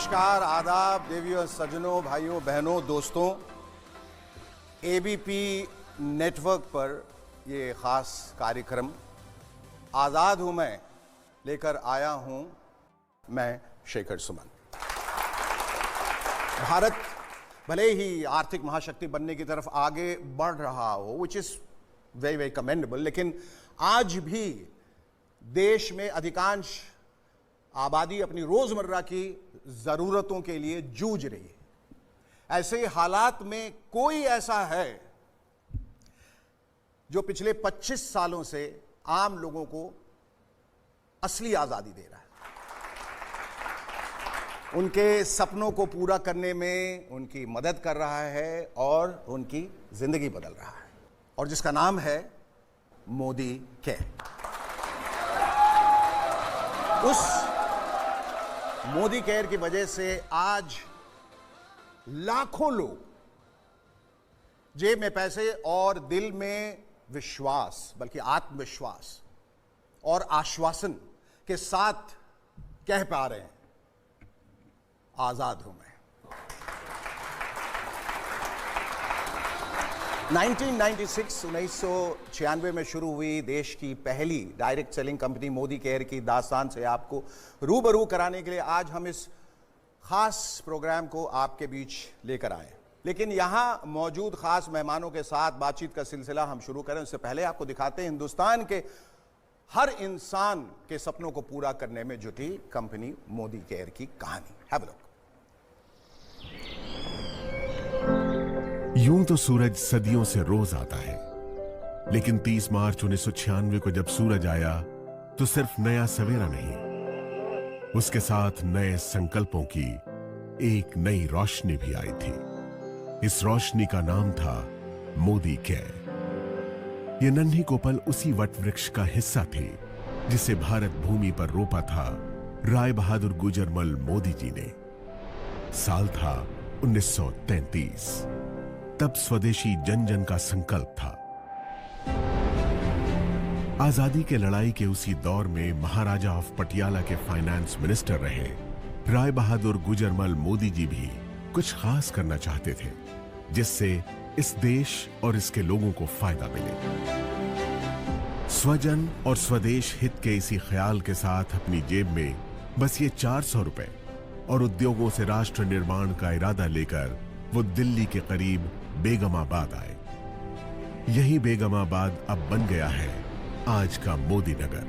नमस्कार, आदाब, देवियों, सज्जनों, भाइयों, बहनों, दोस्तों। एबीपी नेटवर्क पर ये खास कार्यक्रम आज़ाद हूं मैं लेकर आया हूं मैं शेखर सुमन। भारत भले ही आर्थिक महाशक्ति बनने की तरफ आगे बढ़ रहा हो, which is very very commendable, लेकिन आज भी देश में अधिकांश आबादी अपनी रोजमर्रा की जरूरतों के लिए जूझ रही है। ऐसे हालात में कोई ऐसा है जो पिछले 25 सालों से आम लोगों को असली आजादी दे रहा है, उनके सपनों को पूरा करने में उनकी मदद कर रहा है और उनकी जिंदगी बदल रहा है, और जिसका नाम है मोदी केयर। उस मोदी केयर की वजह से आज लाखों लोग जेब में पैसे और दिल में विश्वास, बल्कि आत्मविश्वास और आश्वासन के साथ कह पा रहे हैं, आजाद हूं मैं। 1996 में शुरू हुई देश की पहली direct selling company Modi care की दास्तान से आपको रूबरू कराने के लिए आज हम इस खास प्रोग्राम को आपके बीच लेकर आए। लेकिन यहां मौजूद खास मेहमानों के साथ बातचीत का सिलसिला हम शुरू करें उससे पहले आपको दिखाते हैं हिंदुस्तान के हर इंसान के सपनों को पूरा करने में जुटी कंपनी मोदी केयर की कहानी। Have a look. यूं तो सूरज सदियों से रोज आता है, लेकिन 30 मार्च 1996 को जब सूरज आया तो सिर्फ नया सवेरा नहीं, उसके साथ नए संकल्पों की एक नई रोशनी भी आई थी। इस रोशनी का नाम था मोदी केयर। ये नन्ही कोपल उसी वट वृक्ष का हिस्सा थी जिसे भारत भूमि पर रोपा था राय बहादुर गुजरमल मोदी जी ने। साल था 1933। तब स्वदेशी जन जन का संकल्प था। आजादी के लड़ाई के उसी दौर में महाराजा ऑफ पटियाला के फाइनेंस मिनिस्टर रहे राय बहादुर गुजरमल मोदी जी भी कुछ खास करना चाहते थे जिससे इस देश और इसके लोगों को फायदा मिले। स्वजन और स्वदेश हित के इसी ख्याल के साथ अपनी जेब में बस ये 400 रुपए और उद्योगों से राष्ट्र निर्माण का इरादा लेकर वो दिल्ली के करीब बेगमाबाद आए। यही बेगमाबाद अब बन गया है आज का मोदी नगर।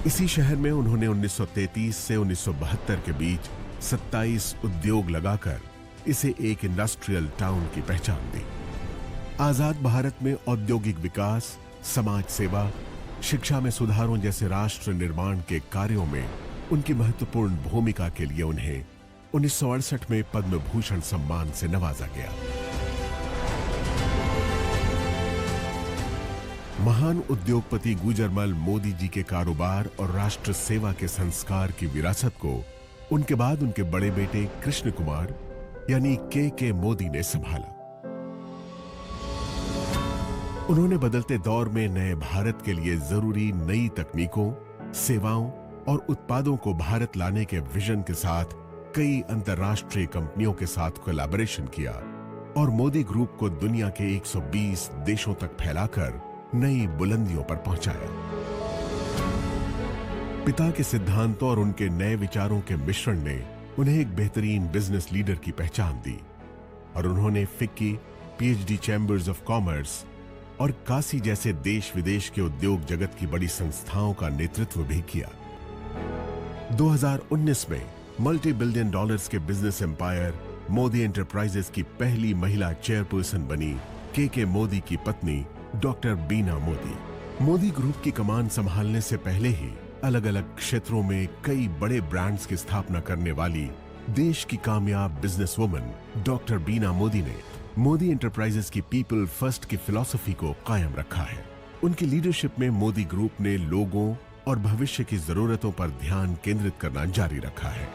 इसी शहर में उन्होंने 1933 से 1972 के बीच 27 उद्योग लगाकर इसे एक इंडस्ट्रियल टाउन की पहचान दी। आजाद भारत में औद्योगिक विकास, समाज सेवा, शिक्षा में सुधारों जैसे राष्ट्र निर्माण के कार्यों में उनकी महत्वपूर्ण भूमिका के लिए उन्हें 1968 में पद्म भूषण सम्मान से नवाजा गया। महान उद्योगपति गुजरमल मोदी जी के कारोबार और राष्ट्र सेवा के संस्कार की विरासत को उनके बाद उनके बड़े बेटे कृष्ण कुमार यानी के मोदी ने संभाला। उन्होंने बदलते दौर में नए भारत के लिए जरूरी नई तकनीकों, सेवाओं और उत्पादों को भारत लाने के विजन के साथ कई अंतर्राष्ट्रीय कंपनियों के साथ कोलैबोरेशन किया और मोदी ग्रुप को दुनिया के 120 देशों तक फैलाकर नई बुलंदियों पर पहुंचाया। पिता के सिद्धांतों और उनके नए विचारों के मिश्रण ने उन्हें एक बेहतरीन बिजनेस लीडर की पहचान दी और उन्होंने FICCI, PhD chambers of commerce और काशी जैसे देश विदेश के उद्योग जगत की बड़ी संस्थाओं का नेतृत्व भी किया। 2019 में मल्टी बिलियन डॉलर्स के बिजनेस एम्पायर मोदी एंटरप्राइजेस की पहली महिला चेयरपर्सन बनी के मोदी की पत्नी डॉक्टर बीना मोदी। मोदी ग्रुप की कमान संभालने से पहले ही अलग अलग क्षेत्रों में कई बड़े ब्रांड्स की स्थापना करने वाली देश की कामयाब बिजनेस वुमन डॉक्टर बीना मोदी ने मोदी एंटरप्राइजेस की पीपल फर्स्ट की फिलॉसफी को कायम रखा है। उनकी लीडरशिप में मोदी ग्रुप ने लोगों और भविष्य की जरूरतों पर ध्यान केंद्रित करना जारी रखा है।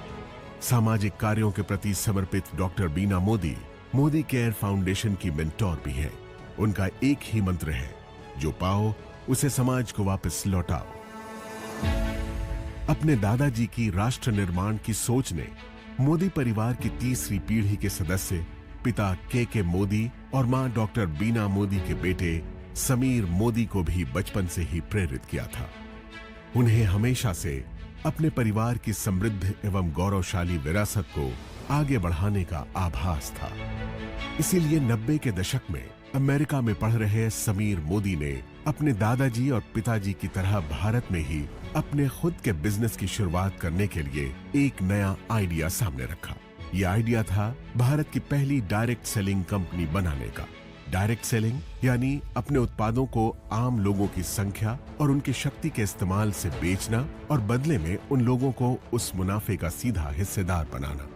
सामाजिक कार्यों के प्रति समर्पित डॉक्टर बीना मोदी मोदी केयर फाउंडेशन की मेंटोर भी हैं। उनका एक ही मंत्र है, जो पाओ उसे समाज को वापस लौटाओ। अपने दादाजी की राष्ट्र निर्माण की सोच ने मोदी परिवार की तीसरी पीढ़ी के सदस्य पिता के मोदी और मां डॉक्टर बीना मोदी के बेटे समीर मोदी को भी बचपन से ही प्रेरित किया था। उन्हें हमेशा से अपने परिवार की समृद्ध एवं गौरवशाली विरासत को आगे बढ़ाने का आभास था। इसीलिए 90 के दशक में अमेरिका में पढ़ रहे समीर मोदी ने अपने दादाजी और पिताजी की तरह भारत में ही अपने खुद के बिजनेस की शुरुआत करने के लिए एक नया आइडिया सामने रखा। यह आइडिया था भारत की पहली डायरेक्ट सेलिंग कंपनी बनाने का। डायरेक्ट सेलिंग यानी अपने उत्पादों को आम लोगों की संख्या और उनकी शक्ति के इस्तेमाल से बेचना और बदले में उन लोगों को उस मुनाफे का सीधा हिस्सेदार बनाना।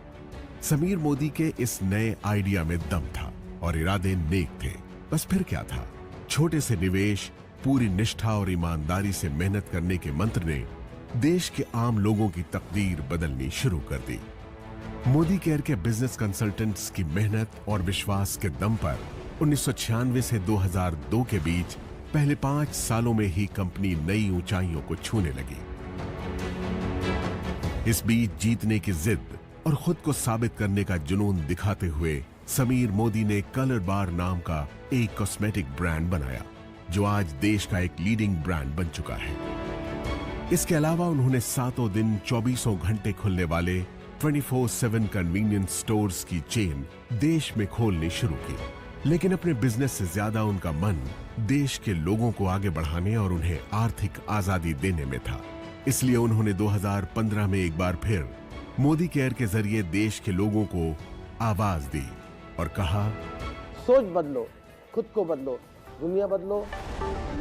समीर मोदी के इस नए आइडिया में दम था और इरादे नेक थे। बस फिर क्या था, छोटे से निवेश, पूरी निष्ठा और ईमानदारी से मेहनत करने के मंत्र ने देश के आम लोगों की तकदीर बदलनी शुरू कर दी। मोदी केयर के बिजनेस कंसल्टेंट्स की मेहनत और विश्वास के दम पर 1996 से 2002 के बीच पहले 5 सालों में ही कंपनी नई ऊंचाइयों को छूने लगी। इस बीच जीतने की जिद और खुद को साबित करने का जुनून दिखाते हुए समीर मोदी ने कलर बार नाम का एक कॉस्मेटिक ब्रांड बनाया, जो आज देश का एक लीडिंग ब्रांड बन चुका है। इसके अलावा उन्होंने सातों दिन 24 घंटे खुलने वाले 24/7 कन्वीनियंस स्टोर्स की चेन देश में खोलनी शुरू की। लेकिन अपने बिजनेस से ज्यादा उनका मन देश के लोगों को आगे बढ़ाने और उन्हें आर्थिक आजादी देने में था। इसलिए उन्होंने 2015 में एक बार फिर मोदी केयर के जरिए देश के लोगों को आवाज दी और कहा, सोच बदलो, खुद को बदलो, दुनिया बदलो।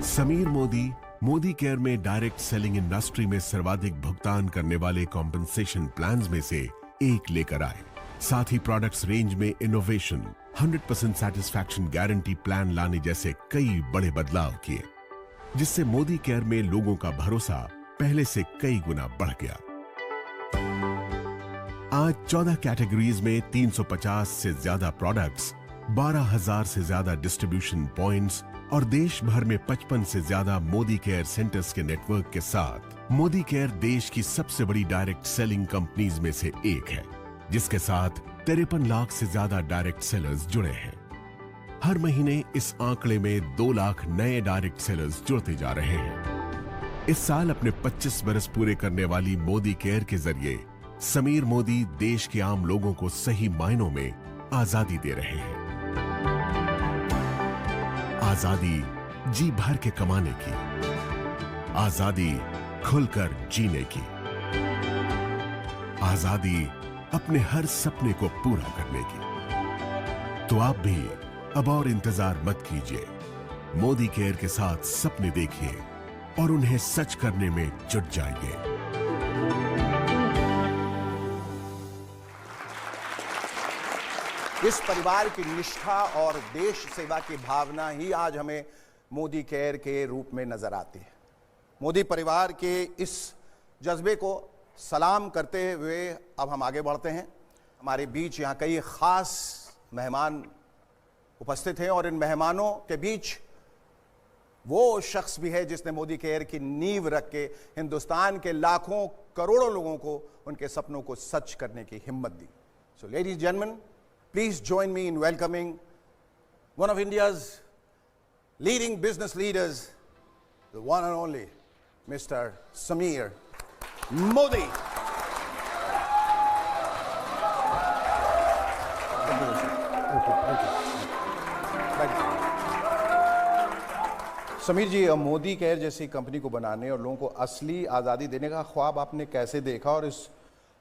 समीर मोदी मोदी केयर में डायरेक्ट सेलिंग इंडस्ट्री में सर्वाधिक भुगतान करने वाले कॉम्पेंसेशन प्लान्स में से एक लेकर आए। साथ ही प्रोडक्ट्स रेंज में इनोवेशन, 100% सैटिस्फैक्शन गारंटी प्लान लाने जैसे कई बड़े बदलाव किए, जिससे मोदी केयर में लोगों का भरोसा पहले से कई गुना बढ़ गया। आज 14 कैटेगरीज में 350 से ज्यादा प्रोडक्ट्स, 12,000 से ज्यादा डिस्ट्रीब्यूशन पॉइंट्स और देश भर में 55 से ज्यादा मोदी केयर सेंटर्स के नेटवर्क के साथ मोदी केयर देश की सबसे बड़ी डायरेक्ट सेलिंग कंपनीज में से एक है, जिसके साथ 53 लाख से ज्यादा डायरेक्ट सेलर्स जुड़े हैं। हर महीने इस आंकड़े में 2 लाख नए डायरेक्ट सेलर्स जुड़ते जा रहे हैं। इस साल अपने 25 बरस पूरे करने वाली मोदी केयर के जरिए समीर मोदी देश के आम लोगों को सही मायनों में आजादी दे रहे हैं। आजादी जी भर के कमाने की, आजादी खुलकर जीने की, आजादी अपने हर सपने को पूरा करने की। तो आप भी अब और इंतजार मत कीजिए, मोदी केयर के साथ सपने देखिए और उन्हें सच करने में जुट जाइए। इस परिवार की निष्ठा और देश सेवा की भावना ही आज हमें मोदी केयर के रूप में नजर आती है। मोदी परिवार के इस जज्बे को सलाम करते हुए अब हम आगे बढ़ते हैं। हमारे बीच यहाँ कई खास मेहमान उपस्थित हैं और इन मेहमानों के बीच वो शख्स भी है जिसने मोदी केयर की नींव रख के हिंदुस्तान के लाखों करोड़ों लोगों को उनके सपनों को सच करने की हिम्मत दी। So ladies and gentleman, please join me in welcoming one of India's leading business leaders, the one and only Mr. Sameer Modi. Sameer ji, Modi care जैसी कंपनी को बनाने और लोगों को असली आज़ादी देने का ख्वाब आपने कैसे देखा और इस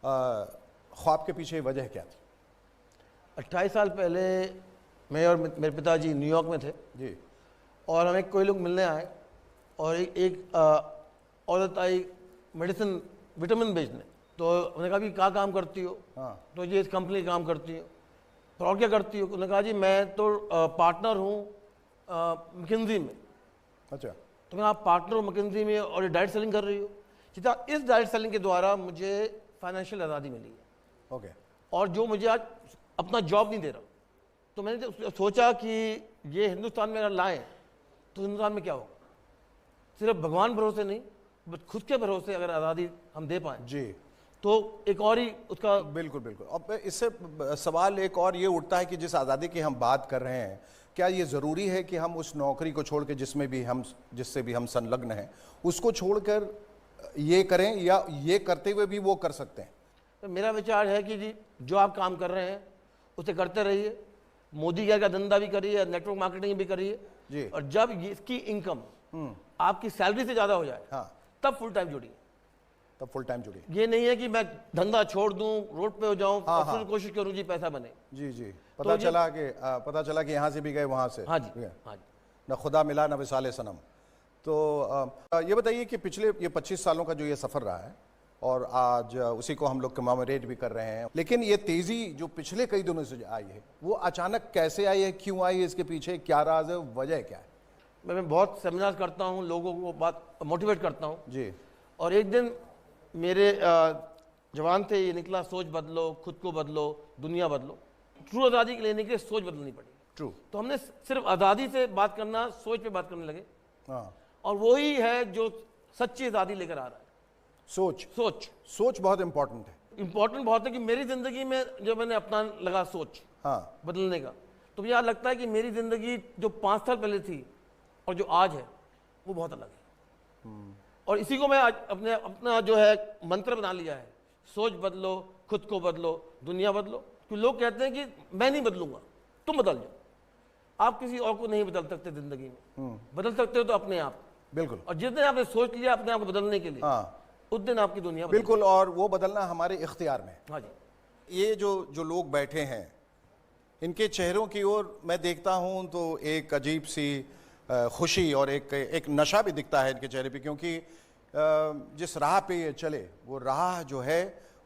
ख्वाब के पीछे वजह क्या थी? 28 साल पहले मैं और मेरे पिताजी न्यूयॉर्क में थे जी, और हमें कोई लोग मिलने आए और एक औरत आई मेडिसिन विटामिन बेचने। तो उन्होंने कहा भी क्या काम करती हो? हाँ। तो ये इस कंपनी का काम करती हो। तो और क्या करती हो? उन्होंने कहा जी मैं तो पार्टनर हूँ मैकिन्जी में। अच्छा। तो मैं आप पार्टनर हो मैकिन्जी में और ये डायरेक्ट सेलिंग कर रही हो? सीधा इस डायरेक्ट सेलिंग के द्वारा मुझे फाइनेंशियल आज़ादी मिली है। ओके। और जो मुझे आज अपना जॉब नहीं दे रहा, तो मैंने सोचा कि ये हिंदुस्तान में अगर लाएं तो हिंदुस्तान में क्या होगा। सिर्फ भगवान भरोसे नहीं, बट खुद के भरोसे अगर आज़ादी हम दे पाएँ जी, तो एक और ही उसका बिल्कुल बिल्कुल। अब इससे सवाल एक और ये उठता है कि जिस आज़ादी की हम बात कर रहे हैं, क्या ये ज़रूरी है कि हम उस नौकरी को छोड़ के जिससे भी हम संलग्न हैं उसको छोड़कर ये करें, या ये करते हुए भी वो कर सकते हैं? तो मेरा विचार है कि जी जो आप काम कर रहे हैं उसे करते रहिए। मोदी केयर का धंधा भी करिए, नेटवर्क मार्केटिंग भी जी। करिए, और जब इसकी इनकम आपकी सैलरी से ज़्यादा हो जाए हाँ, तब फुल टाइम जुड़िए। तब फुल टाइम जुड़िए। ये नहीं है कि मैं धंधा छोड़ दूं, रोड पे हो जाऊं हाँ, और हाँ। फिर कोशिश करूं जी पैसा बने। जी जी, तो पता ये- चला कि यहाँ से भी गए वहाँ से। हाँ जी, ठीक है। हाँ जी। न खुदा मिला न विसाले सनम। तो ये बताइए कि पिछले ये 25 सालों का जो ये सफ़र रहा है, और आज उसी को हम लोग कमेमोरेट भी कर रहे हैं, लेकिन ये तेज़ी जो पिछले कई दिनों से आई है वो अचानक कैसे आई है, क्यों आई है, इसके पीछे क्या राज है, वजह क्या है? मैं बहुत सेमिनार करता हूं, लोगों को बात मोटिवेट करता हूं, जी और एक दिन मेरे जवान थे ये निकला, सोच बदलो, खुद को बदलो, दुनिया बदलो। ट्रू आज़ादी लेने के लिए सोच बदलनी पड़ी। ट्रू। तो हमने सिर्फ आज़ादी से बात करना, सोच पे बात करने लगे, हाँ, और वही है जो सच्ची आज़ादी लेकर आ रहा है। सोच सोच बहुत इंपॉर्टेंट है। इंपॉर्टेंट बहुत है कि मेरी ज़िंदगी में जो मैंने अपना लगा सोच हाँ, बदलने का, तो मुझे याद लगता है कि मेरी ज़िंदगी जो 5 साल पहले थी और जो आज है वो बहुत अलग है। और इसी को मैं आज अपना जो है मंत्र बना लिया है, सोच बदलो, खुद को बदलो, दुनिया बदलो। क्योंकि लोग कहते हैं कि मैं नहीं बदलूंगा, तुम बदल जाओ। आप किसी और को नहीं बदल सकते ज़िंदगी में, बदल सकते हो तो अपने आप। बिल्कुल। और जिस दिन आपने सोच लिया अपने आप को बदलने के लिए, हाँ, उस दिन आपकी दुनिया बिल्कुल, और वो बदलना हमारे इख्तियार में है। हाँ जी। ये जो लोग बैठे हैं, इनके चेहरों की ओर मैं देखता हूं तो एक अजीब सी खुशी और एक नशा भी दिखता है इनके चेहरे पे, क्योंकि जिस राह पे ये चले वो राह जो है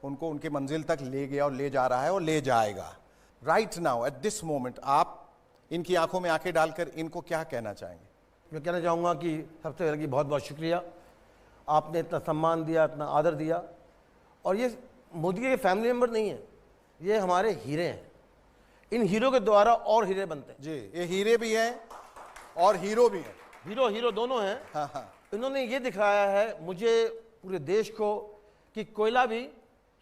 उनको उनके मंजिल तक ले गया और ले जा रहा है और ले जाएगा। Right now at this moment आप इनकी आंखों में आंखें डालकर इनको क्या कहना चाहेंगे? मैं कहना चाहूँगा कि सबसे पहले कि बहुत बहुत शुक्रिया, आपने इतना सम्मान दिया, इतना आदर दिया। और ये मोदी के फैमिली मेम्बर नहीं है, ये हमारे हीरे हैं। इन हीरो के द्वारा और हीरे बनते हैं। जी, ये हीरे भी हैं और हीरो भी हैं। हीरो दोनों हैं। हाँ हाँ, इन्होंने ये दिखाया है मुझे, पूरे देश को, कि कोयला भी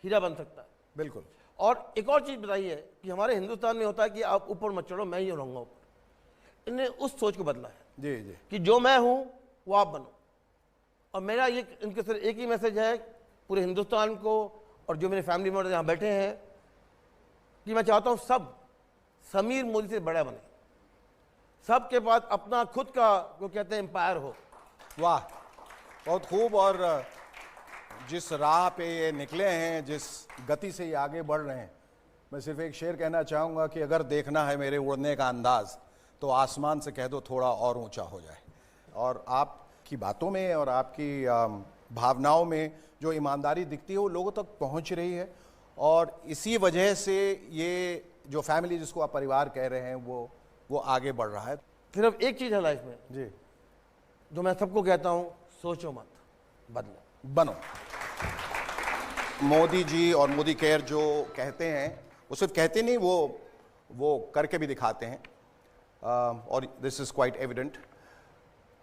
हीरा बन सकता है। बिल्कुल। और एक और चीज़ बताइए कि हमारे हिंदुस्तान में होता है कि आप ऊपर मत चढ़ो, मैं ही रहूँगा ऊपर। इन्हें उस सोच को बदला है जी जी, कि जो मैं हूँ वो आप बनो। और मेरा ये इनके सिर्फ एक ही मैसेज है पूरे हिंदुस्तान को, और जो मेरे फैमिली मेम्बर यहाँ बैठे हैं, कि मैं चाहता हूँ सब समीर मोदी से बड़ा बने, सबके पास अपना खुद का जो कहते हैं एम्पायर हो। वाह, बहुत खूब। और जिस राह पे ये निकले हैं, जिस गति से ये आगे बढ़ रहे हैं, मैं सिर्फ एक शेर कहना चाहूँगा कि अगर देखना है मेरे उड़ने का अंदाज़ तो आसमान से कह दो थोड़ा और ऊंचा हो जाए। और आपकी बातों में और आपकी भावनाओं में जो ईमानदारी दिखती है वो लोगों तक पहुंच रही है, और इसी वजह से ये जो फैमिली जिसको आप परिवार कह रहे हैं वो आगे बढ़ रहा है। सिर्फ एक चीज़ है लाइफ में जी, जो मैं सबको कहता हूँ, सोचो मत, बदलो। बनो। मोदी जी और मोदी केयर जो कहते हैं वो सिर्फ कहते नहीं, वो करके भी दिखाते हैं, और this is quite evident.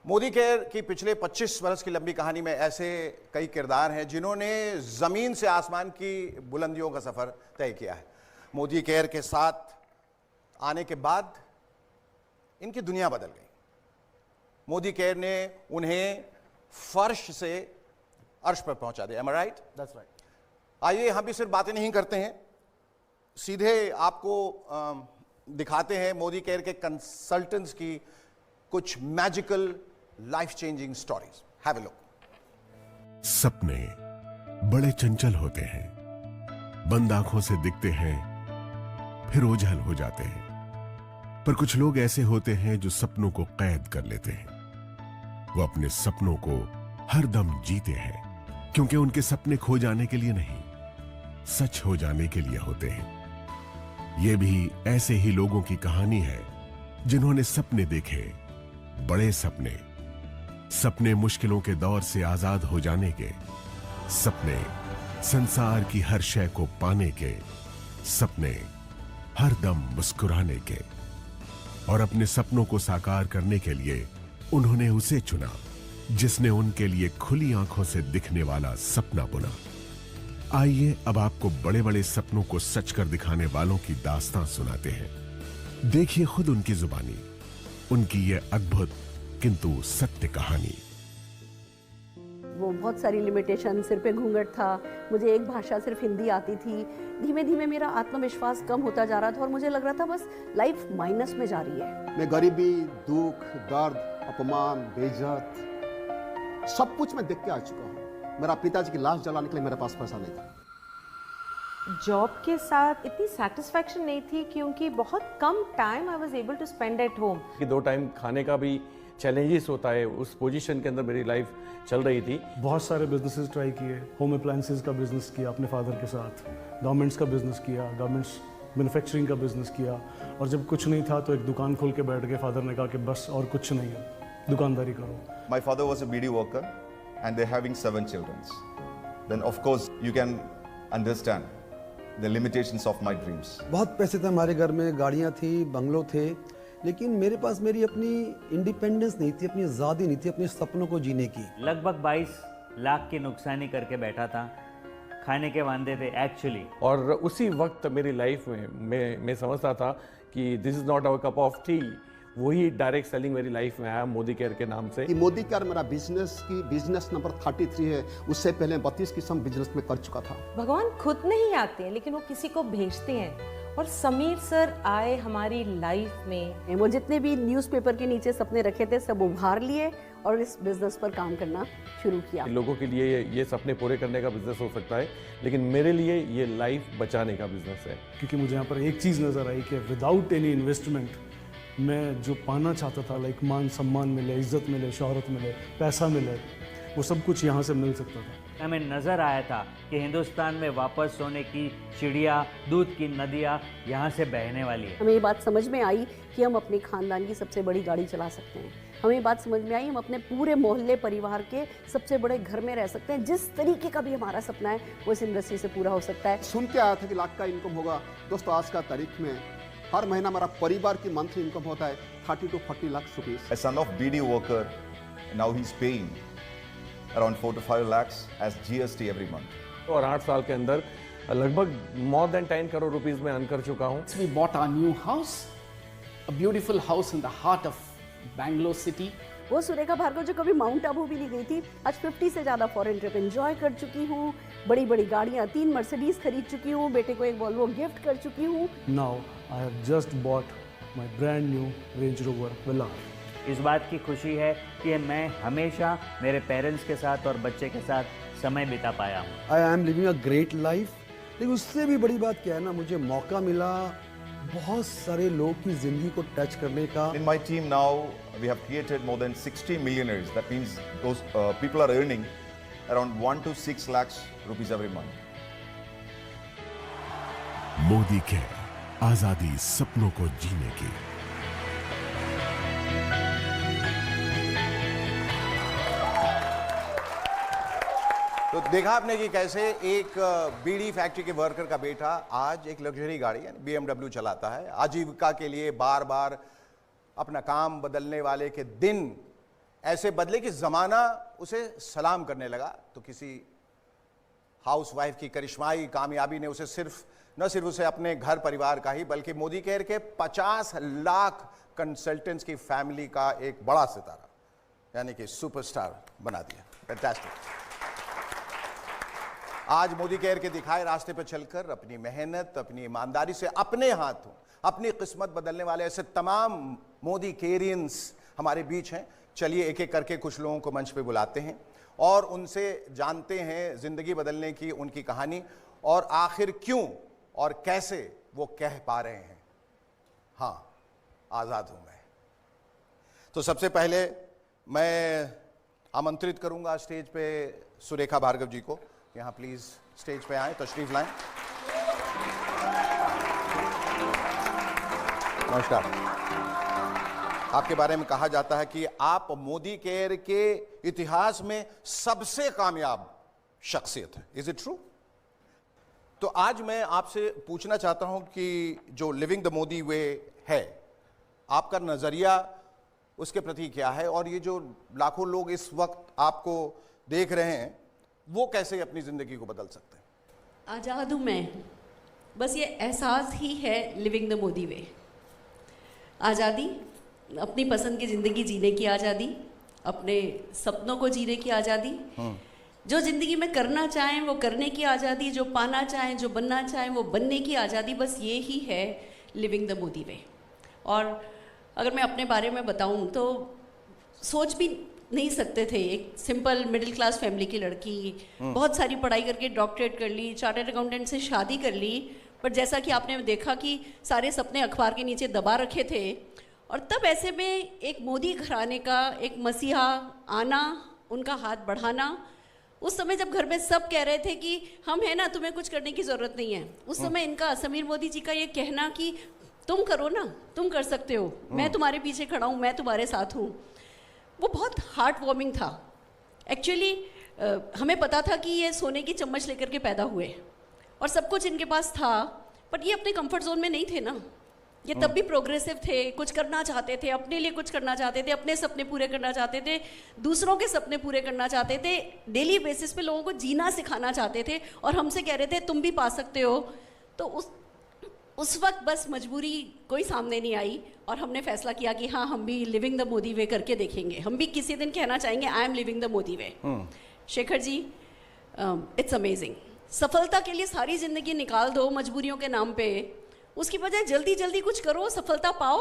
Modi care की पिछले 25 वर्ष की लंबी कहानी में ऐसे कई किरदार हैं जिन्होंने ज़मीन से आसमान की बुलंदियों का सफ़र तय किया है। मोदी केयर के साथ आने के बाद इनकी दुनिया बदल गई। मोदी केयर ने उन्हें फर्श से अर्श पर पहुंचा दिया। Am I right? That's right. आइए हम भी सिर्फ बातें नहीं करते हैं, सीधे आपको दिखाते हैं मोदी केयर के कंसल्टेंट्स की कुछ magical life changing stories. Have a look. सपने बड़े चंचल होते हैं, बंद आंखों से दिखते हैं फिर ओझल हो जाते हैं। पर कुछ लोग ऐसे होते हैं जो सपनों को कैद कर लेते हैं। वो अपने सपनों को हर दम जीते हैं, क्योंकि उनके सपने खो जाने के लिए नहीं, सच हो जाने के लिए होते हैं। ये भी ऐसे ही लोगों की कहानी है जिन्होंने सपने देखे, बड़े सपने, सपने मुश्किलों के दौर से आजाद हो जाने के, सपने संसार की हर शय को पाने के, सपने हर दम मुस्कुराने के। और अपने सपनों को साकार करने के लिए उन्होंने उसे चुना जिसने उनके लिए खुली आंखों से दिखने वाला सपना बुना। आइए अब आपको बड़े बड़े सपनों को सच कर दिखाने वालों की दास्तां सुनाते हैं। देखिए खुद उनकी जुबानी उनकी ये अद्भुत किंतु सत्य कहानी। वो बहुत सारी लिमिटेशन, सिर पे घूंघट था, मुझे एक भाषा सिर्फ हिंदी आती थी। धीमे धीमे मेरा आत्मविश्वास कम होता जा रहा था और मुझे लग रहा था बस लाइफ माइनस में जा रही है। मैं गरीबी, दुख, दर्द, अपमान, बेइज्जत सब कुछ मैं देख के आ चुका हूँ। मेरा पिताजी की लाश जलाने के लिए मेरे पास पैसा नहीं था। जॉब के साथ इतनी सेटिस्फैक्शन नहीं थी क्योंकि बहुत कम time I was able to spend at home. कि 2 टाइम खाने का भी चैलेंजेस होता है, उस पोजीशन के अंदर मेरी लाइफ चल रही थी। बहुत सारे बिजनेसेस ट्राई किए, होम अप्लायंसेस का बिजनेस किया अपने फादर के साथ, गारमेंट्स का बिजनेस किया, गारमेंट्स मैन्युफैक्चरिंग का बिजनेस किया, और जब कुछ नहीं था तो एक दुकान खोल के बैठ गए। फादर ने कहा कि बस और कुछ नहीं है, दुकानदारी करो। My father was a BD worker and they're having 7 children. Then of course you can understand the limitations of my dreams. बहुत पैसे थे हमारे घर में, गाड़ियाँ थी, बंगलो थे, लेकिन मेरे पास मेरी अपनी इंडिपेंडेंस नहीं थी, अपनी आज़ादी नहीं थी अपने सपनों को जीने की। लगभग 22 लाख की नुकसानी करके बैठा था, खाने के वांदे थे एक्चुअली। और उसी वक्त मेरी लाइफ में मैं समझता था कि this is not our cup of tea. वही डायरेक्ट सेलिंग मेरी लाइफ में आया मोदी केयर के नाम से। कि मोदी केयर मेरा बिजनेस नंबर 33 है, उससे पहले 32 किस्म बिजनेस में कर चुका था। भगवान खुद नहीं आते हैं लेकिन वो किसी को भेजते हैं, और समीर सर आए हमारी लाइफ में। वो जितने भी न्यूज़पेपर के नीचे सपने रखे थे सब उभार लिए और इस बिजनेस पर काम करना शुरू किया। लोगों के लिए ये सपने पूरे करने का बिजनेस हो सकता है, लेकिन मेरे लिए ये लाइफ बचाने का बिजनेस है। क्योंकि मुझे यहाँ पर एक चीज़ नज़र आई कि विदाउट एनी इन्वेस्टमेंट मैं जो पाना चाहता था, लाइक मान सम्मान मिले, इज्जत मिले, शोहरत मिले, पैसा मिले, वो सब कुछ यहाँ से मिल सकता था। हमें नज़र आया था कि हिंदुस्तान में वापस सोने की चिड़िया, दूध की नदियाँ यहाँ से बहने वाली है। हमें ये बात समझ में आई कि हम अपने खानदान की सबसे बड़ी गाड़ी चला सकते हैं। हमें ये बात समझ में आई हम अपने पूरे मोहल्ले परिवार के सबसे बड़े घर में रह सकते हैं। जिस तरीके का भी हमारा सपना है वो इस इंडस्ट्री से पूरा हो सकता है। सुन के आया था कि लाख का इनकम होगा। दोस्तों आज का तारीख में हर महीना हमारा परिवार की मंथली इनकम होता है 30 to 40 lakh rupees. A son of BD worker, now he's paying around 4 to 5 lakhs as GST every month. और 8 साल के अंदर लगभग more than 10 करोड़ रुपीस में अर्न कर चुका हूँ। We bought our new house, a beautiful house in the heart of Bangalore city. वो सुरेखा भार्गव जो कभी माउंट आबू भी नहीं गई थी, आज 50 से ज़्यादा फॉरेन ट्रिप एंजॉय कर चुकी हूँ। बड़ी बड़ी गाड़ियाँ, 3 मर्सिडीज खरीद चुकी हूँ, बेटे को एक वॉल्वो गिफ्ट कर चुकी हूँ। Now I have just bought my brand new range rover villa. इस बात की खुशी है कि मैं हमेशा मेरे पेरेंट्स के साथ और बच्चे के साथ समय बिता पाया हूँ। आई am living a great life. लेकिन उससे भी बड़ी बात क्या है ना, मुझे मौका मिला बहुत सारे लोग की जिंदगी को टच करने का। In my team now, we have created more than 60 millionaires. That means those people are earning around 1 to 6 lakhs rupees every month. Modi care, आजादी सपनों को जीने की। तो देखा आपने कि कैसे एक बीड़ी फैक्ट्री के वर्कर का बेटा आज एक लग्जरी गाड़ी यानी BMW चलाता है। आजीविका के लिए बार बार अपना काम बदलने वाले के दिन ऐसे बदले कि ज़माना उसे सलाम करने लगा। तो किसी हाउसवाइफ की करिश्माई कामयाबी ने उसे न सिर्फ उसे अपने घर परिवार का ही बल्कि मोदी केयर के 50 लाख कंसल्टेंट्स की फैमिली का एक बड़ा सितारा यानी कि सुपरस्टार बना दिया। फैंटास्टिक। आज मोदी केयर के दिखाए रास्ते पर चलकर अपनी मेहनत, अपनी ईमानदारी से अपने हाथों अपनी किस्मत बदलने वाले ऐसे तमाम मोदी केयरियंस हमारे बीच हैं। चलिए एक एक करके कुछ लोगों को मंच पे बुलाते हैं और उनसे जानते हैं जिंदगी बदलने की उनकी कहानी और आखिर क्यों और कैसे वो कह पा रहे हैं, हाँ आज़ाद हूं मैं। तो सबसे पहले मैं आमंत्रित करूंगा स्टेज पे सुरेखा भार्गव जी को। यहाँ प्लीज स्टेज पे आए, तशरीफ लाएं। नमस्कार। आपके बारे में कहा जाता है कि आप मोदी केयर के इतिहास में सबसे कामयाब शख्सियत है। Is it true? तो आज मैं आपसे पूछना चाहता हूं कि जो लिविंग द मोदी वे है, आपका नजरिया उसके प्रति क्या है, और ये जो लाखों लोग इस वक्त आपको देख रहे हैं वो कैसे अपनी ज़िंदगी को बदल सकते हैं? आज़ाद हूँ मैं, बस ये एहसास ही है लिविंग द मोदी वे। आज़ादी, अपनी पसंद की ज़िंदगी जीने की आज़ादी, अपने सपनों को जीने की आज़ादी, जो ज़िंदगी में करना चाहें वो करने की आज़ादी, जो पाना चाहें, जो बनना चाहें वो बनने की आज़ादी, बस ये ही है लिविंग द मोदी वे। और अगर मैं अपने बारे में बताऊं तो सोच भी नहीं सकते थे, एक सिंपल मिडिल क्लास फैमिली की लड़की, बहुत सारी पढ़ाई करके डॉक्टरेट कर ली, चार्टर्ड अकाउंटेंट से शादी कर ली, पर जैसा कि आपने देखा कि सारे सपने अखबार के नीचे दबा रखे थे। और तब ऐसे में एक मोदी घराने का एक मसीहा आना, उनका हाथ बढ़ाना, उस समय जब घर में सब कह रहे थे कि हम हैं ना, तुम्हें कुछ करने की ज़रूरत नहीं है, उस समय इनका, समीर मोदी जी का ये कहना कि तुम करो ना, तुम कर सकते हो, मैं तुम्हारे पीछे खड़ा हूँ, मैं तुम्हारे साथ हूँ, वो बहुत हार्ट वार्मिंग था। एक्चुअली हमें पता था कि ये सोने की चम्मच लेकर के पैदा हुए और सब कुछ इनके पास था, पर ये अपने कंफर्ट जोन में नहीं थे ना। ये तब भी प्रोग्रेसिव थे, कुछ करना चाहते थे, अपने लिए कुछ करना चाहते थे, अपने सपने पूरे करना चाहते थे, दूसरों के सपने पूरे करना चाहते थे, डेली बेसिस पे लोगों को जीना सिखाना चाहते थे, और हमसे कह रहे थे तुम भी पा सकते हो। तो उस वक्त बस मजबूरी कोई सामने नहीं आई और हमने फैसला किया कि हाँ, हम भी लिविंग द मोदी वे करके देखेंगे, हम भी किसी दिन कहना चाहेंगे I am living the Modi way. Shekhar ji, it's amazing. सफलता के लिए सारी ज़िंदगी निकाल दो मजबूरियों के नाम पे, उसकी बजाय जल्दी जल्दी कुछ करो, सफलता पाओ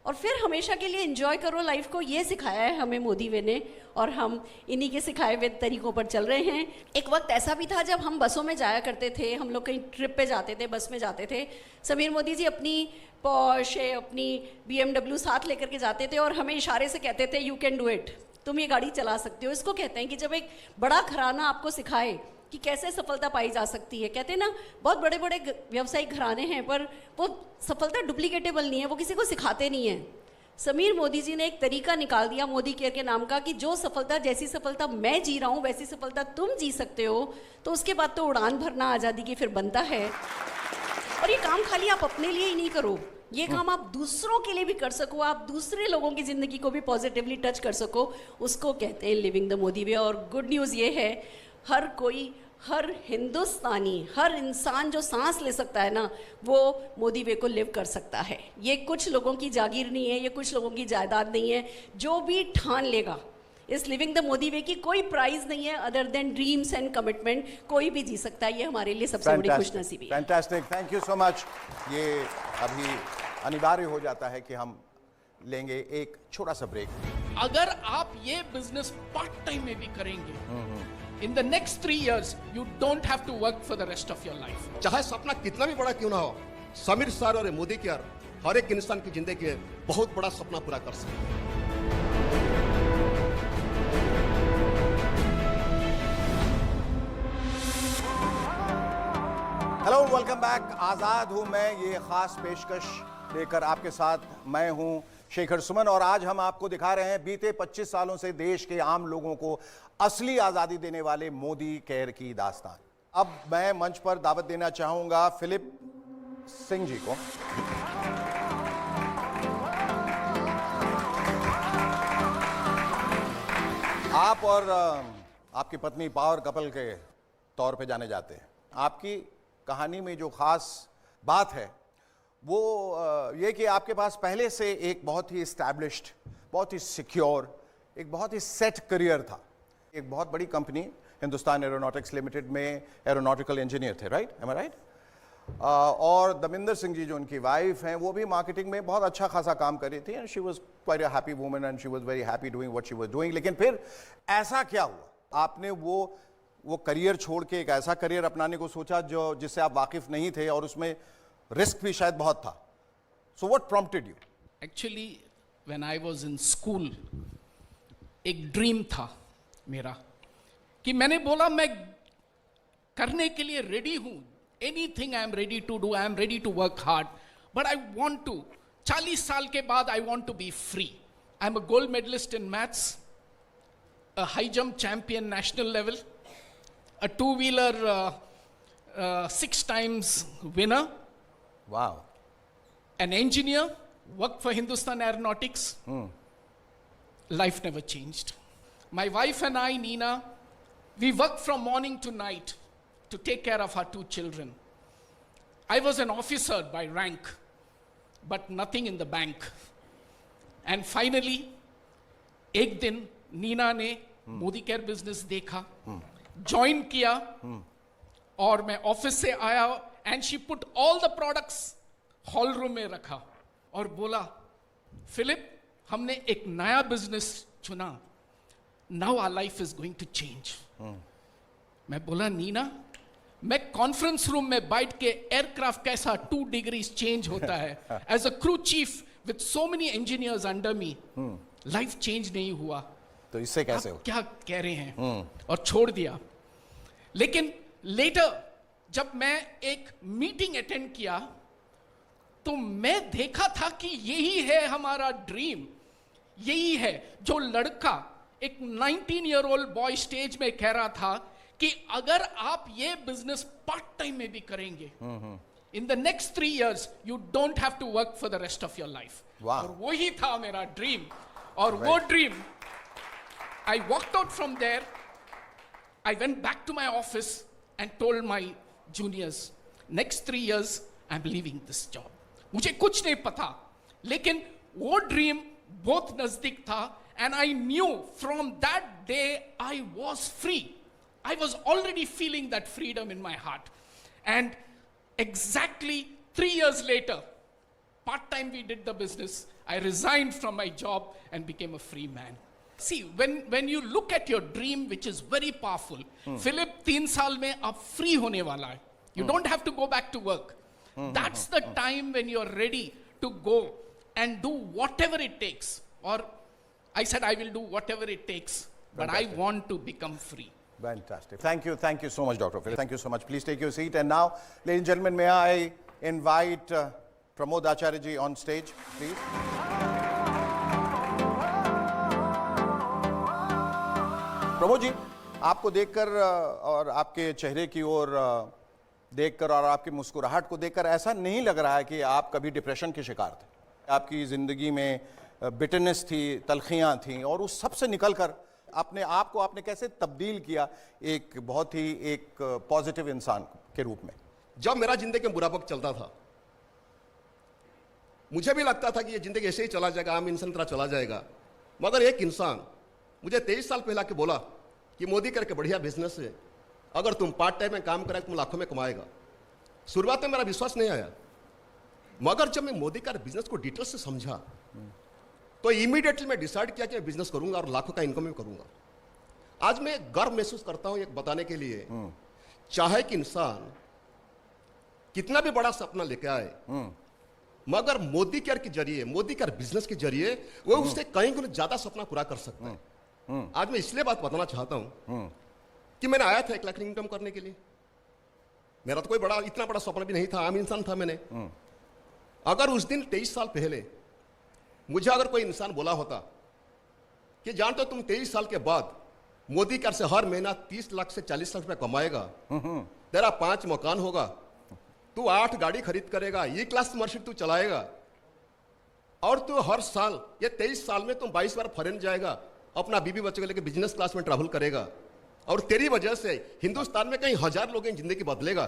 और फिर हमेशा के लिए एंजॉय करो लाइफ को। ये सिखाया है हमें मोदी वे ने और हम इन्हीं के सिखाए हुए तरीक़ों पर चल रहे हैं। एक वक्त ऐसा भी था जब हम बसों में जाया करते थे, हम लोग कहीं ट्रिप पे जाते थे, बस में जाते थे, समीर मोदी जी अपनी पोर्शे, अपनी BMW साथ लेकर के जाते थे और हमें इशारे से कहते थे यू कैन डू इट, तुम ये गाड़ी चला सकते हो। इसको कहते हैं कि जब एक बड़ा घराना आपको सिखाए कि कैसे सफलता पाई जा सकती है। कहते हैं ना, बहुत बड़े बड़े व्यवसायिक घराने हैं पर वो सफलता डुप्लीकेटेबल नहीं है, वो किसी को सिखाते नहीं है। समीर मोदी जी ने एक तरीका निकाल दिया मोदी केयर के नाम का कि जो सफलता, जैसी सफलता मैं जी रहा हूँ वैसी सफलता तुम जी सकते हो। तो उसके बाद तो उड़ान भरना आज़ादी की फिर बनता है। और ये काम खाली आप अपने लिए ही नहीं करो, ये काम आप दूसरों के लिए भी कर सको, आप दूसरे लोगों की ज़िंदगी को भी पॉजिटिवली टच कर सको, उसको कहते हैं लिविंग द मोदी वे। और गुड न्यूज़ ये है, हर कोई, हर हिंदुस्तानी, हर इंसान जो सांस ले सकता है ना, वो मोदी वे को लिव कर सकता है। ये कुछ लोगों की जागीर नहीं है, ये कुछ लोगों की जायदाद नहीं है। जो भी ठान लेगा इस लिविंग द मोदी वे की कोई प्राइज नहीं है other than dreams and commitment, कोई भी जी सकता है। ये हमारे लिए सबसे बड़ी खुशनसीबी है। Fantastic, thank you so much. ये अभी अनिवार्य हो जाता है कि हम लेंगे एक छोटा सा ब्रेक। अगर आप ये बिजनेस पार्ट टाइम में भी करेंगे, in the next 3 years you don't have to work for the rest of your life. चाहे सपना कितना भी बड़ा क्यों ना हो, समीर सर और मोदी केयर हर एक इंसान की जिंदगी के बहुत बड़ा सपना पूरा कर सकते हैं। Hello, welcome back. आज़ाद हूं मैं, ये खास पेशकश लेकर आपके साथ मैं हूं शेखर सुमन, और आज हम आपको दिखा रहे हैं बीते 25 सालों से देश के आम लोगों को असली आज़ादी देने वाले मोदी केयर की दास्तान। अब मैं मंच पर दावत देना चाहूंगा फिलिप सिंह जी को। आप और आपकी पत्नी पावर कपल के तौर पे जाने जाते हैं। आपकी कहानी में जो खास बात है वो ये कि आपके पास पहले से एक बहुत ही एस्टैब्लिश्ड, बहुत ही सिक्योर, एक बहुत ही सेट करियर था। एक बहुत बड़ी कंपनी हिंदुस्तान एरोनॉटिक्स लिमिटेड में एरोनॉटिकल इंजीनियर थे, राइट? M I right? और दमिंदर सिंह जी जो उनकी वाइफ हैं, वो भी मार्केटिंग में बहुत अच्छा खासा काम कर रही थी, and she was quite a happy woman and she was very happy doing what she was doing. लेकिन फिर ऐसा क्या हुआ, आपने वो करियर छोड़ के एक ऐसा करियर अपनाने को सोचा जो जिससे आप वाकिफ नहीं थे और उसमें रिस्क भी शायद बहुत था। So what prompted you? Actually when I was in school एक ड्रीम था मेरा कि मैंने बोला मैं करने के लिए रेडी हूं, anything I am ready to do, I am ready to work hard, but I want to 40 साल के बाद I want to be free. I am a gold medalist in maths, a high jump champion national level, a two-wheeler 6 times winner. Wow. An engineer, worked for Hindustan Aeronautics. life never changed. My wife and I, Nina, we worked from morning to night to take care of our 2 children. I was an officer by rank, but nothing in the bank. And finally, एक दिन नीना ने Modi care business देखा, join किया, और मैं office से आया and she put all the products hall room में रखा और बोला, फिलिप, हमने एक नया बिजनेस चुना, now our life is going to change. मैं बोला, नीना, मैं कॉन्फ्रेंस रूम में बैठ के एयरक्राफ्ट कैसा 2 डिग्रीज चेंज होता है, as a crew chief with so many engineers under me, life change नहीं हुआ। तो इससे कैसे हो? क्या कह रहे हैं? और छोड़ दिया। लेकिन लेटर जब मैं एक मीटिंग अटेंड किया तो मैं देखा था कि यही है हमारा ड्रीम, यही है जो लड़का, एक 19 ईयर ओल्ड बॉय स्टेज में कह रहा था कि अगर आप ये बिजनेस पार्ट टाइम में भी करेंगे, in the next 3 years you don't have to work for the rest of your life. और वही था मेरा ड्रीम, और वो dream, I walked out from there, I went back to my office and told my juniors, next 3 years I am leaving this job. मुझे कुछ नहीं पता, लेकिन वो ड्रीम बहुत नजदीक था, and I knew from that day I was free. I was already feeling that freedom in my heart. And exactly 3 years later, part-time we did the business, I resigned from my job and became a free man. See, when you look at your dream, which is very powerful, Philip, 3 साल में आप free होने वाला है. You don't have to go back to work. That's the time when you're ready to go and do whatever it takes. Or I said I will do whatever it takes, but I want to become free. Fantastic. Thank you so much, Dr. Philip. Thank you so much. Please take your seat. And now, ladies and gentlemen, may I invite Pramod Acharya ji on stage, please. Pramod ji, आपको देखकर और आपके चेहरे की ओर देखकर और आपकी मुस्कुराहट को देखकर ऐसा नहीं लग रहा है कि आप कभी डिप्रेशन के शिकार थे। आपकी ज़िंदगी में बिटरनेस थी, तलखियाँ थीं, और उस सब से निकलकर अपने आप को आपने कैसे तब्दील किया एक बहुत ही एक पॉजिटिव इंसान के रूप में? जब मेरा जिंदगी में बुरा वक्त चलता था, मुझे भी लगता था कि ये जिंदगी ऐसे ही चला जाएगा, आम इंसान तरह चला जाएगा। मगर एक इंसान मुझे 23 साल पहले आके बोला कि मोदी करके बढ़िया बिजनेस है, अगर तुम पार्ट टाइम में काम करें तुम लाखों में कमाएगा। शुरुआत में मेरा विश्वास नहीं आया, मगर जब मैं मोदी का बिजनेस को डिटेल से समझा तो इमीडिएटली मैं डिसाइड किया कि मैं बिजनेस करूंगा और लाखों का इनकम भी करूंगा। आज मैं गर्व महसूस करता हूं एक बताने के लिए, चाहे कि इंसान कितना भी बड़ा सपना लेके आए, मगर मोदी केयर के जरिए, मोदी केयर बिजनेस के जरिए वो उससे कहीं गुना ज्यादा सपना पूरा कर सकता है। आज मैं इसलिए बात बताना चाहता हूं कि मैंने आया था 1 लाख इनकम करने के लिए। मेरा तो कोई बड़ा इतना बड़ा सपना भी नहीं था, आम इंसान था मैंने। अगर उस दिन 23 साल पहले मुझे अगर कोई इंसान बोला होता कि जानते हो तुम 23 साल के बाद मोदी केयर से हर महीना 30 लाख से 40 लाख रुपए कमाएगा, तेरा 5 मकान होगा, तू 8 गाड़ी खरीद करेगा, ये क्लास मर्सिडीज तू चलाएगा, और तू हर साल ये 23 साल में तुम 22 बार फॉरेन जाएगा, अपना बीबी बच्चों को लेकर बिजनेस क्लास में ट्रैवल करेगा, और तेरी वजह से हिंदुस्तान में कई 1000 लोगों की जिंदगी बदलेगा।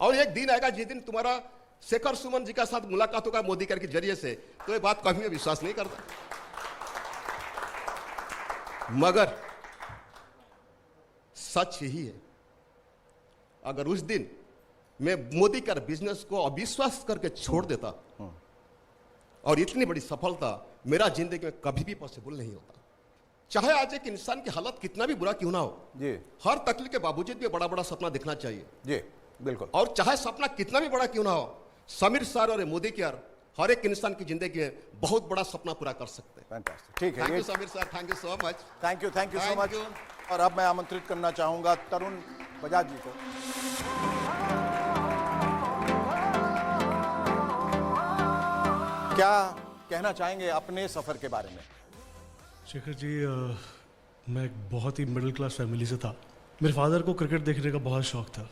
और एक दिन आएगा जिस दिन तुम्हारा शेखर सुमन जी का साथ मुलाकात होगा मोदी केयर के जरिए से, तो ये बात कभी मैं विश्वास नहीं करता। मगर सच यही है, अगर उस दिन मैं मोदी केयर बिजनेस को अविश्वास करके छोड़ देता और इतनी बड़ी सफलता मेरा जिंदगी में कभी भी पॉसिबल नहीं होता। चाहे आज एक इंसान की हालत कितना भी बुरा क्यों ना हो, जी, हर तकलीफ के बावजूद भी बड़ा बड़ा सपना देखना चाहिए। जी बिल्कुल। और चाहे सपना कितना भी बड़ा क्यों ना हो, समीर सर और मोदी केयर हर एक इंसान की जिंदगी में बहुत बड़ा सपना पूरा कर सकते हैं। फैंटास्टिक, ठीक है। Thank you Sameer sir, thank you so much. Thank you so much. और अब मैं आमंत्रित करना चाहूंगा तरुण बजाज जी को। क्या कहना चाहेंगे अपने सफर के बारे में? शेखर जी, मैं एक बहुत ही मिडिल क्लास फैमिली से था। मेरे फादर को क्रिकेट देखने का बहुत शौक था,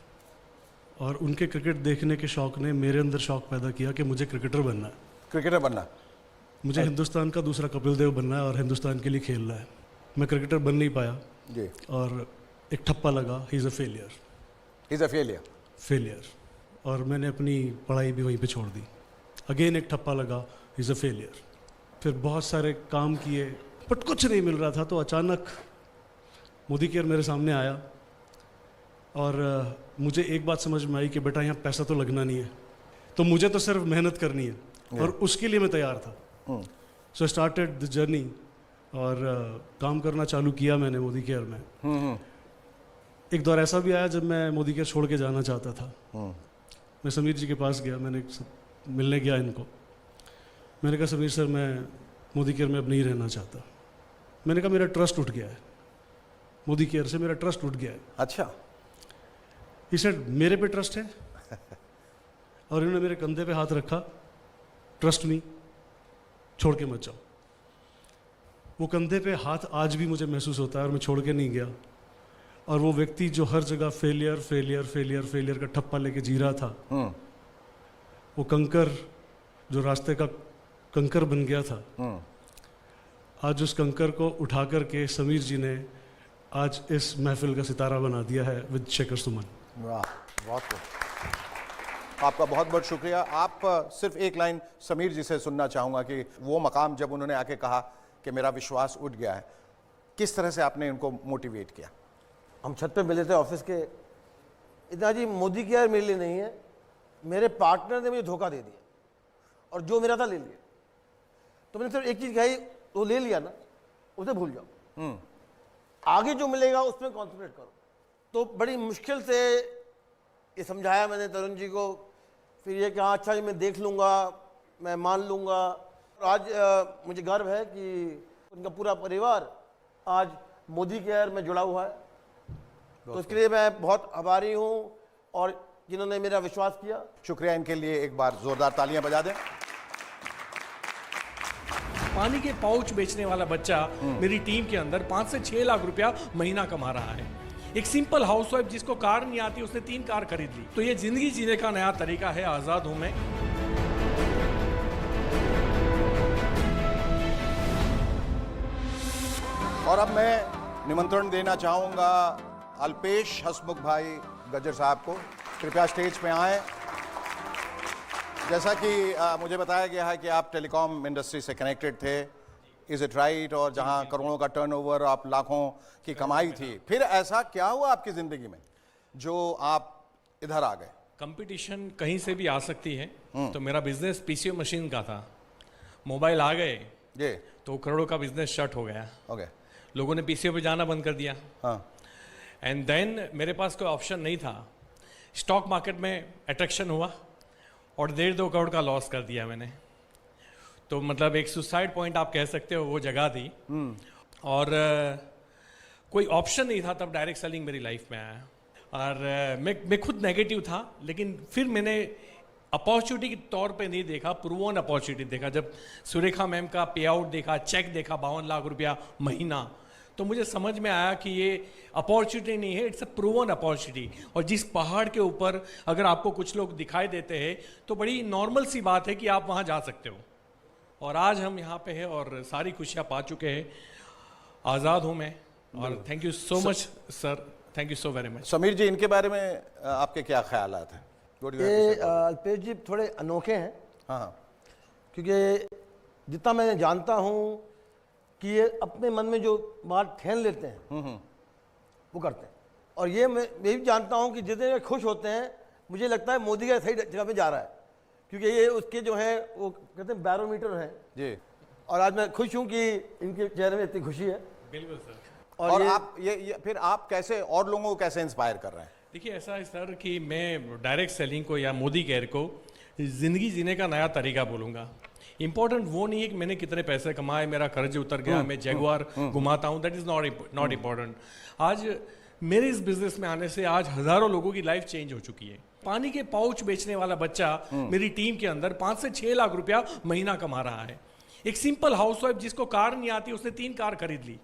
और उनके क्रिकेट देखने के शौक ने मेरे अंदर शौक पैदा किया कि मुझे क्रिकेटर बनना है। क्रिकेटर बनना? मुझे हिंदुस्तान का दूसरा कपिल देव बनना है और हिंदुस्तान के लिए खेलना है। मैं क्रिकेटर बन नहीं पाया जी। और एक ठप्पा लगा, he is a failure. He is a failure. Failure. और मैंने अपनी पढ़ाई भी वहीं पे छोड़ दी। अगेन एक ठप्पा लगा, ही इज़ अ फेलियर। फिर बहुत सारे काम किए बट कुछ नहीं मिल रहा था, तो अचानक मोदी केयर मेरे सामने आया और मुझे एक बात समझ में आई कि बेटा यहाँ पैसा तो लगना नहीं है, तो मुझे तो सिर्फ मेहनत करनी है और उसके लिए मैं तैयार था। सो स्टार्टेड द जर्नी और काम करना चालू किया मैंने मोदी केयर में। एक दौर ऐसा भी आया जब मैं मोदी केयर छोड़ के जाना चाहता था। मैं समीर जी के पास गया, मैंने मिलने गया इनको। मैंने कहा समीर सर, मैं मोदी केयर में अब नहीं रहना चाहता। मैंने कहा मेरा ट्रस्ट उठ गया है, मोदी केयर से मेरा ट्रस्ट उठ गया है। अच्छा। ही सेड मेरे पे ट्रस्ट है और इन्होंने मेरे कंधे पे हाथ रखा, ट्रस्ट मी, छोड़ के मत जाओ। वो कंधे पे हाथ आज भी मुझे महसूस होता है और मैं छोड़ के नहीं गया। और वो व्यक्ति जो हर जगह फेलियर फेलियर फेलियर फेलियर का ठप्पा लेके जी रहा था, वो कंकर जो रास्ते का कंकर बन गया था, आज उस कंकर को उठा करके समीर जी ने आज इस महफिल का सितारा बना दिया है विद शेखर सुमन। वाह, बहुत खूब। आपका बहुत बहुत शुक्रिया। आप सिर्फ एक लाइन समीर जी से सुनना चाहूँगा कि वो मकाम जब उन्होंने आके कहा कि मेरा विश्वास उठ गया है, किस तरह से आपने उनको मोटिवेट किया? हम छत पे मिले थे ऑफिस के। इतना जी मोदी केयर मेरे लिए नहीं है, मेरे पार्टनर ने मुझे धोखा दे दिया और जो मेरा था ले लिया। तो मैंने सिर्फ एक चीज़ कही, वो ले लिया ना, उसे भूल जाओ, आगे जो मिलेगा उसमें कॉन्सेंट्रेट करो। तो बड़ी मुश्किल से ये समझाया मैंने तरुण जी को। फिर ये कि हाँ अच्छा जी मैं देख लूँगा, मैं मान लूँगा। आज मुझे गर्व है कि उनका पूरा परिवार आज मोदी केयर में जुड़ा हुआ है। तो उसके लिए मैं बहुत आभारी हूँ और जिन्होंने मेरा विश्वास किया। शुक्रिया। इनके लिए एक बार जोरदार तालियां बजा दें। पानी के पाउच बेचने वाला बच्चा मेरी टीम के अंदर 5 से 6 लाख रुपया महीना कमा रहा है। एक सिंपल हाउसवाइफ जिसको कार नहीं आती, उसने 3 कार खरीद ली। तो ये जिंदगी जीने का नया तरीका है। आजाद हूं मैं। और अब मैं निमंत्रण देना चाहूंगा अल्पेश हसमुख भाई गज्जर साहब को। कृपया स्टेज पे आएं। जैसा कि मुझे बताया गया है कि आप टेलीकॉम इंडस्ट्री से कनेक्टेड थे, इज इट राइट? और जहां करोड़ों का टर्नओवर, आप लाखों की कमाई थी, फिर ऐसा क्या हुआ आपकी जिंदगी में जो आप इधर आ गए? कंपटीशन कहीं से भी आ सकती है। तो मेरा बिजनेस पीसीओ मशीन का था। मोबाइल आ गए जी, तो करोड़ों का बिजनेस शट हो गया। ओके। लोगों ने पीसीओ पे जाना बंद कर दिया। एंड देन मेरे पास कोई ऑप्शन नहीं था। स्टॉक मार्केट में अट्रैक्शन हुआ और 1.5-2 करोड़ का लॉस कर दिया मैंने। तो मतलब एक सुसाइड पॉइंट आप कह सकते हो, वो जगह थी। और कोई ऑप्शन नहीं था तब डायरेक्ट सेलिंग मेरी लाइफ में आया। और मैं खुद नेगेटिव था, लेकिन फिर मैंने अपॉर्चुनिटी के तौर पे नहीं देखा, प्रूवन अपॉर्चुनिटी देखा। जब सुरेखा मैम का पे आउट देखा, चेक देखा 52 लाख रुपया महीना, तो मुझे समझ में आया कि ये अपॉर्चुनिटी नहीं है, इट्स अ प्रूवन अपॉर्चुनिटी। और जिस पहाड़ के ऊपर अगर आपको कुछ लोग दिखाई देते हैं तो बड़ी नॉर्मल सी बात है कि आप वहाँ जा सकते हो। और आज हम यहाँ पे हैं और सारी खुशियाँ पा चुके हैं। आज़ाद हूँ मैं। और thank you so much sir, thank you so very much. Sameer ji, इनके बारे में आपके क्या ख्यालात हैं? ये अल्पेश जी थोड़े अनोखे हैं। हाँ, क्योंकि जितना मैं जानता हूँ कि ये अपने मन में जो बात ठहन लेते हैं वो करते हैं। और ये मैं भी जानता हूँ कि जितने वे खुश होते हैं, मुझे लगता है मोदी का सही जगह पे जा रहा है, क्योंकि ये उसके जो है वो कहते हैं बैरोमीटर हैं जी। और आज मैं खुश हूँ कि इनके चेहरे में इतनी खुशी है। बिल्कुल सर। और आप ये फिर आप कैसे और लोगों को कैसे इंस्पायर कर रहे हैं? देखिए ऐसा है सर कि मैं डायरेक्ट सेलिंग को या मोदी केयर को ज़िंदगी जीने का नया तरीका बोलूँगा। इंपॉर्टेंट वो नहीं है कि मैंने कितने पैसे कमाए, मेरा कर्ज उतर गया, मैं जैगुआर घुमाता हूँ, दैट इज़ नॉट इम्पॉर्टेंट। आज मेरे इस बिजनेस में आने से आज हज़ारों लोगों की लाइफ चेंज हो चुकी है। पानी के पाउच बेचने वाला बच्चा मेरी टीम के अंदर 5 से 6 लाख रुपया महीना कमा रहा है। एक सिंपल हाउसवाइफ जिसको कार नहीं आती, उसने 3 कार खरीद ली।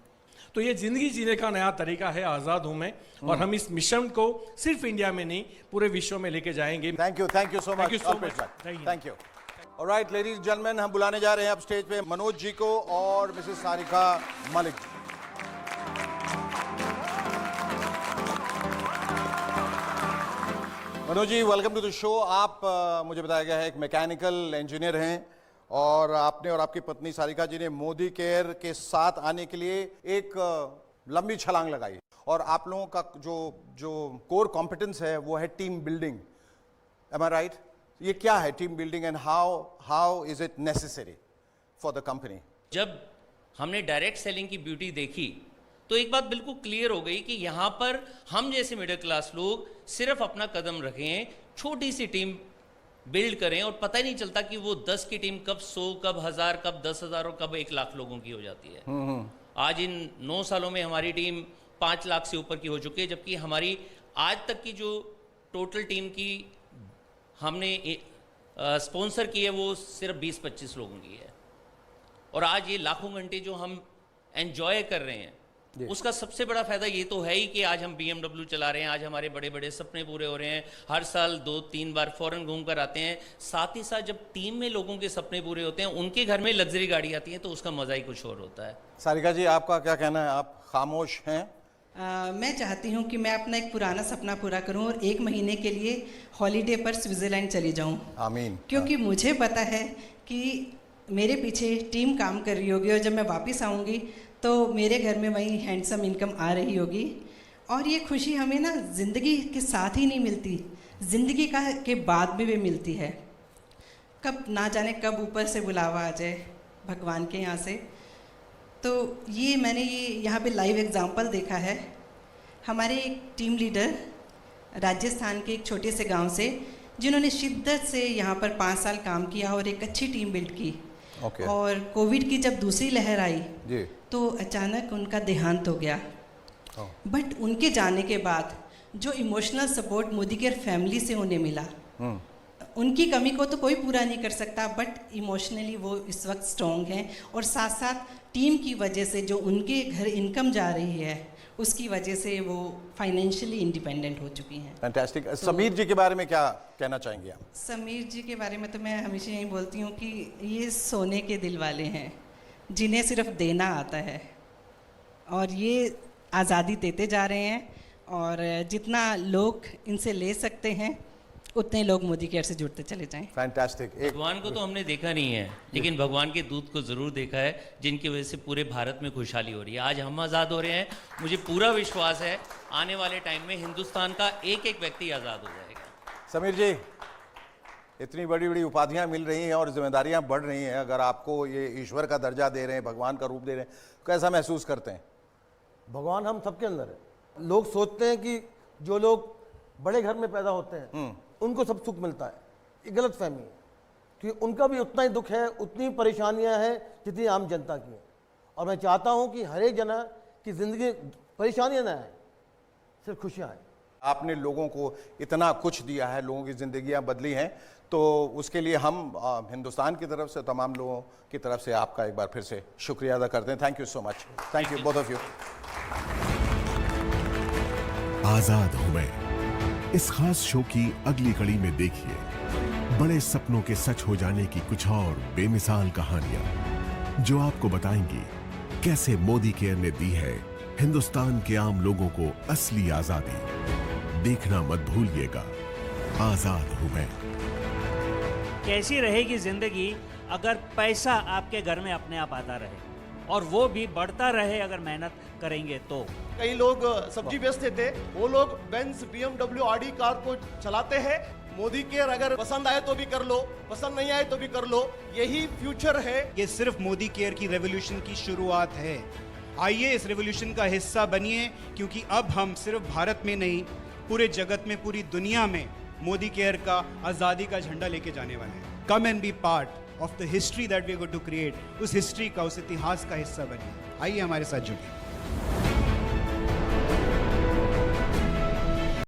तो ये जिंदगी जीने का नया तरीका है। आज़ाद हूँ मैं। और हम इस मिशन को सिर्फ इंडिया में नहीं, पूरे विश्व में लेके जाएंगे। Thank you so much. Thank you. Alright ladies gentleman, हम बुलाने जा रहे हैं अब स्टेज पे मनोज जी को और Mrs Sarika Malik ji. Manoj ji, welcome to the show. आप मुझे बताया गया है एक मैकेनिकल इंजीनियर हैं और आपने और आपकी पत्नी सारिका जी ने मोदी केयर के साथ आने के लिए एक लंबी छलांग लगाई और आप लोगों का जो कोर कॉम्पिटेंस है वो है team building. M I right? ये क्या है team building and how is it necessary for the company? जब हमने डायरेक्ट सेलिंग की ब्यूटी देखी तो एक बात बिल्कुल क्लियर हो गई कि यहाँ पर हम जैसे मिडिल क्लास लोग सिर्फ अपना कदम रखें, छोटी सी टीम बिल्ड करें और पता ही नहीं चलता कि वो 10 की टीम कब 100, कब 1000, कब 10,000 और कब 1 लाख लोगों की हो जाती है। आज इन 9 सालों में हमारी टीम 5 लाख से ऊपर की हो चुकी है, जबकि हमारी आज तक की जो टोटल टीम की हमने स्पॉन्सर की है वो सिर्फ 20-25 लोगों की है। और आज ये लाखों घंटे जो हम एंजॉय कर रहे हैं उसका सबसे बड़ा फायदा ये तो है ही कि आज हम BMW चला रहे हैं, आज हमारे बड़े बड़े सपने पूरे हो रहे हैं, हर साल 2-3 बार फॉरेन घूम कर आते हैं। साथ ही साथ जब टीम में लोगों के सपने पूरे होते हैं, उनके घर में लग्जरी गाड़ी आती है तो उसका मजा ही कुछ और होता है। सारिका जी, आपका क्या कहना है? आप खामोश हैं। मैं चाहती हूँ कि मैं अपना एक पुराना सपना पूरा करूँ और 1 महीने के लिए हॉलीडे पर स्विट्जरलैंड चली जाऊँ। आमीन। क्योंकि मुझे पता है कि मेरे पीछे टीम काम कर रही होगी और जब मैं वापस आऊँगी तो मेरे घर में वही हैंडसम इनकम आ रही होगी। और ये खुशी हमें ना ज़िंदगी के साथ ही नहीं मिलती, ज़िंदगी के बाद भी मिलती है। कब ना जाने कब ऊपर से बुलावा आ जाए भगवान के यहाँ से। तो ये मैंने यहाँ पे लाइव एग्जांपल देखा है। हमारे एक टीम लीडर राजस्थान के एक छोटे से गांव से, जिन्होंने शिद्दत से यहाँ पर 5 साल काम किया और एक अच्छी टीम बिल्ड की। और कोविड की जब दूसरी लहर आई तो अचानक उनका देहांत हो गया। बट उनके जाने के बाद जो emotional support Modi care family से उन्हें मिला, उनकी कमी को तो कोई पूरा नहीं कर सकता, बट इमोशनली वो इस वक्त स्ट्रॉन्ग हैं। और साथ साथ टीम की वजह से जो उनके घर इनकम जा रही है उसकी वजह से वो फाइनेंशियली इंडिपेंडेंट हो चुकी हैं। फैंटास्टिक। समीर जी के बारे में क्या कहना चाहेंगे आप? समीर जी के बारे में तो मैं हमेशा यही बोलती हूँ कि ये सोने के दिल वाले हैं जिन्हें सिर्फ देना आता है और ये आज़ादी देते जा रहे हैं। और जितना लोग इनसे ले सकते हैं उतने लोग मोदी केयर से जुड़ते चले जाएं। फैंटास्टिक। भगवान को तो हमने देखा नहीं है, लेकिन भगवान के दूत को ज़रूर देखा है, जिनकी वजह से पूरे भारत में खुशहाली हो रही है। आज हम आज़ाद हो रहे हैं, मुझे पूरा विश्वास है आने वाले टाइम में हिंदुस्तान का एक एक व्यक्ति आज़ाद हो जाएगा। समीर जी, इतनी बड़ी बड़ी उपाधियां मिल रही हैं और जिम्मेदारियां बढ़ रही हैं, अगर आपको ये ईश्वर का दर्जा दे रहे हैं, भगवान का रूप दे रहे हैं, कैसा महसूस करते हैं? भगवान हम सबके अंदर है। लोग सोचते हैं कि जो लोग बड़े घर में पैदा होते हैं उनको सब सुख मिलता है, ये गलत फहमी है। क्योंकि उनका भी उतना ही दुख है, उतनी परेशानियां हैं जितनी आम जनता की है। और मैं चाहता हूं कि हर एक जना की जिंदगी परेशानियां ना आए, सिर्फ खुशियां आए। आपने लोगों को इतना कुछ दिया है, लोगों की जिंदगियां बदली हैं, तो उसके लिए हम हिंदुस्तान की तरफ से, तमाम लोगों की तरफ से आपका एक बार फिर से शुक्रिया अदा करते हैं। Thank you so much. Thank you both of you. आजाद हूं मैं इस खास शो की अगली कड़ी में देखिए बड़े सपनों के सच हो जाने की कुछ और बेमिसाल कहानियां जो आपको बताएंगी कैसे मोदी केयर ने दी है हिंदुस्तान के आम लोगों को असली आजादी। देखना मत भूलिएगा आजाद हूं मैं। कैसी रहेगी जिंदगी अगर पैसा आपके घर में अपने आप आता रहे और वो भी बढ़ता रहे अगर मेहनत करेंगे तो। कई लोग सब्जी बेचते थे, वो लोग बेंज BMW आडी कार को चलाते हैं। मोदी केयर अगर पसंद आए तो भी कर लो, पसंद नहीं आए तो भी कर लो, यही फ्यूचर है। ये सिर्फ मोदी केयर की रेवोल्यूशन की शुरुआत है। आइए इस रेवोल्यूशन का हिस्सा बनिए, क्योंकि अब हम सिर्फ भारत में नहीं पूरे जगत में, पूरी दुनिया में मोदी केयर का आज़ादी का झंडा लेके जाने वाले हैं। Come and be part of the history that we are going to create. उस हिस्ट्री का, उस इतिहास का हिस्सा बनिए। आइए हमारे साथ जुड़िए।